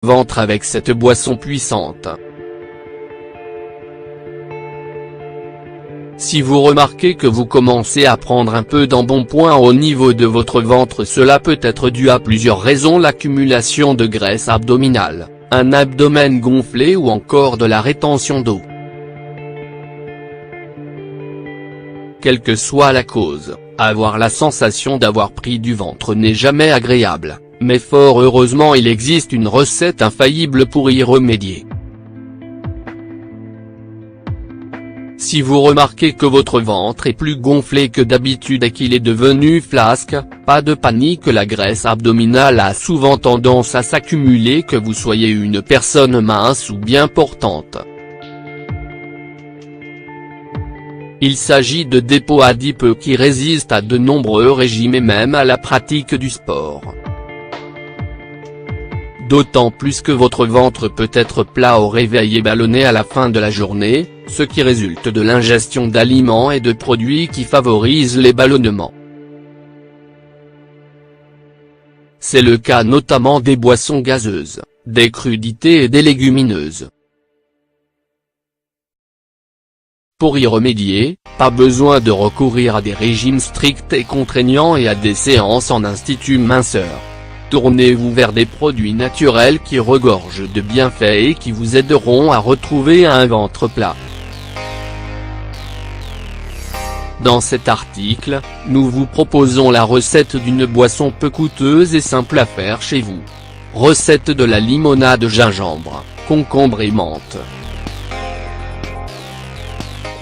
ventre avec cette boisson puissante. Si vous remarquez que vous commencez à prendre un peu d'embonpoint au niveau de votre ventre, cela peut être dû à plusieurs raisons: l'accumulation de graisse abdominale, un abdomen gonflé ou encore de la rétention d'eau. Quelle que soit la cause, avoir la sensation d'avoir pris du ventre n'est jamais agréable, mais fort heureusement il existe une recette infaillible pour y remédier. Si vous remarquez que votre ventre est plus gonflé que d'habitude et qu'il est devenu flasque, pas de panique, la graisse abdominale a souvent tendance à s'accumuler, que vous soyez une personne mince ou bien portante. Il s'agit de dépôts adipeux qui résistent à de nombreux régimes et même à la pratique du sport. D'autant plus que votre ventre peut être plat au réveil et ballonné à la fin de la journée, ce qui résulte de l'ingestion d'aliments et de produits qui favorisent les ballonnements. C'est le cas notamment des boissons gazeuses, des crudités et des légumineuses. Pour y remédier, pas besoin de recourir à des régimes stricts et contraignants et à des séances en institut minceur. Tournez-vous vers des produits naturels qui regorgent de bienfaits et qui vous aideront à retrouver un ventre plat. Dans cet article, nous vous proposons la recette d'une boisson peu coûteuse et simple à faire chez vous. Recette de la limonade gingembre, concombre et menthe.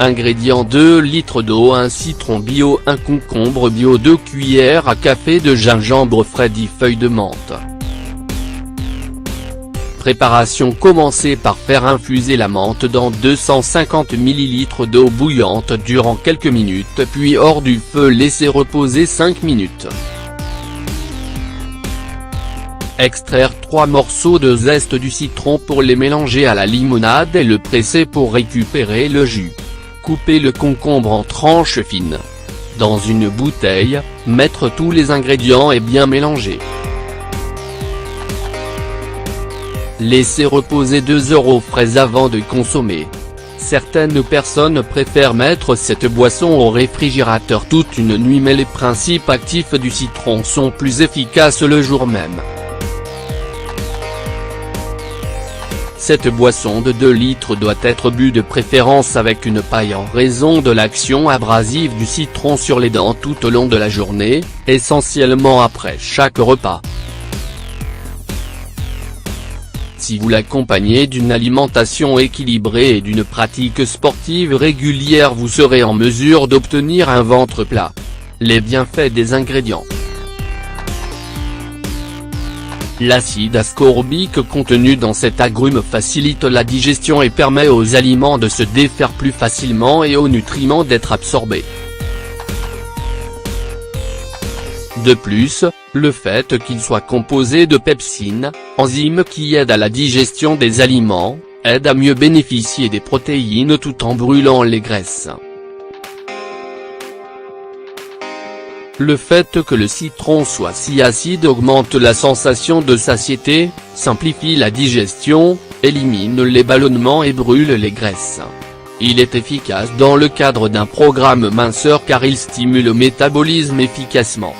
Ingrédients: 2 litres d'eau, 1 citron bio, 1 concombre bio, 2 cuillères à café de gingembre frais, 10 feuilles de menthe. Préparation: commencez par faire infuser la menthe dans 250 ml d'eau bouillante durant quelques minutes, puis hors du feu laissez reposer 5 minutes. Extraire 3 morceaux de zeste du citron pour les mélanger à la limonade et le presser pour récupérer le jus. Coupez le concombre en tranches fines. Dans une bouteille, mettre tous les ingrédients et bien mélanger. Laissez reposer 2 heures au frais avant de consommer. Certaines personnes préfèrent mettre cette boisson au réfrigérateur toute une nuit, mais les principes actifs du citron sont plus efficaces le jour même. Cette boisson de 2 litres doit être bue de préférence avec une paille en raison de l'action abrasive du citron sur les dents tout au long de la journée, essentiellement après chaque repas. Si vous l'accompagnez d'une alimentation équilibrée et d'une pratique sportive régulière, vous serez en mesure d'obtenir un ventre plat. Les bienfaits des ingrédients. L'acide ascorbique contenu dans cet agrume facilite la digestion et permet aux aliments de se défaire plus facilement et aux nutriments d'être absorbés. De plus, le fait qu'il soit composé de pepsine, enzyme qui aide à la digestion des aliments, aide à mieux bénéficier des protéines tout en brûlant les graisses. Le fait que le citron soit si acide augmente la sensation de satiété, simplifie la digestion, élimine les ballonnements et brûle les graisses. Il est efficace dans le cadre d'un programme minceur car il stimule le métabolisme efficacement.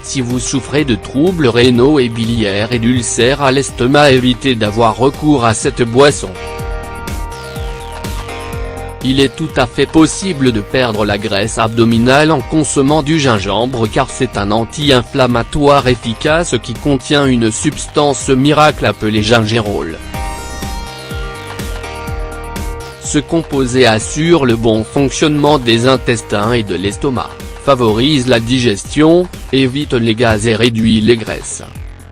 Si vous souffrez de troubles rénaux et biliaires et d'ulcères à l'estomac, évitez d'avoir recours à cette boisson. Il est tout à fait possible de perdre la graisse abdominale en consommant du gingembre car c'est un anti-inflammatoire efficace qui contient une substance miracle appelée gingérol. Ce composé assure le bon fonctionnement des intestins et de l'estomac, favorise la digestion, évite les gaz et réduit les graisses.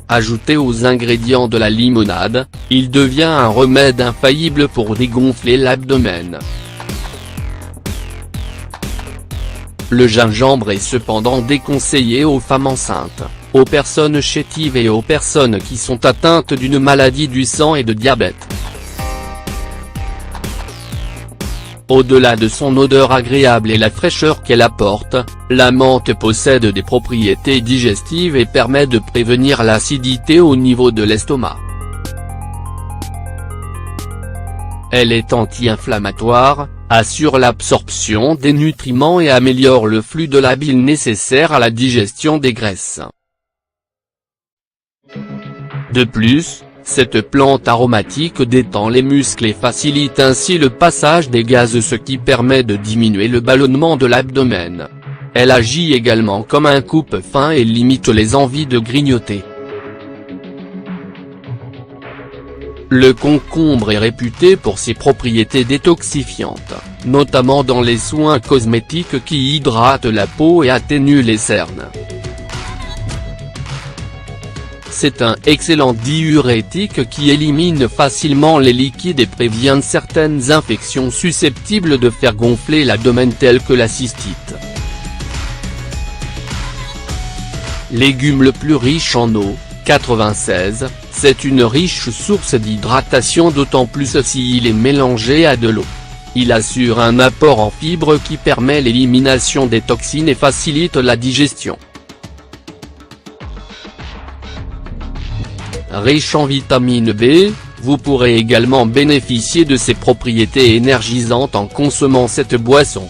Ajouté aux ingrédients de la limonade, il devient un remède infaillible pour dégonfler l'abdomen. Le gingembre est cependant déconseillé aux femmes enceintes, aux personnes chétives et aux personnes qui sont atteintes d'une maladie du sang et de diabète. Au-delà de son odeur agréable et la fraîcheur qu'elle apporte, la menthe possède des propriétés digestives et permet de prévenir l'acidité au niveau de l'estomac. Elle est anti-inflammatoire, assure l'absorption des nutriments et améliore le flux de la bile nécessaire à la digestion des graisses. De plus, cette plante aromatique détend les muscles et facilite ainsi le passage des gaz, ce qui permet de diminuer le ballonnement de l'abdomen. Elle agit également comme un coupe-faim et limite les envies de grignoter. Le concombre est réputé pour ses propriétés détoxifiantes, notamment dans les soins cosmétiques qui hydratent la peau et atténuent les cernes. C'est un excellent diurétique qui élimine facilement les liquides et prévient certaines infections susceptibles de faire gonfler l'abdomen telles que la cystite. Légume le plus riche en eau, 96, c'est une riche source d'hydratation, d'autant plus s'il est mélangé à de l'eau. Il assure un apport en fibres qui permet l'élimination des toxines et facilite la digestion. Riche en vitamine B, vous pourrez également bénéficier de ses propriétés énergisantes en consommant cette boisson.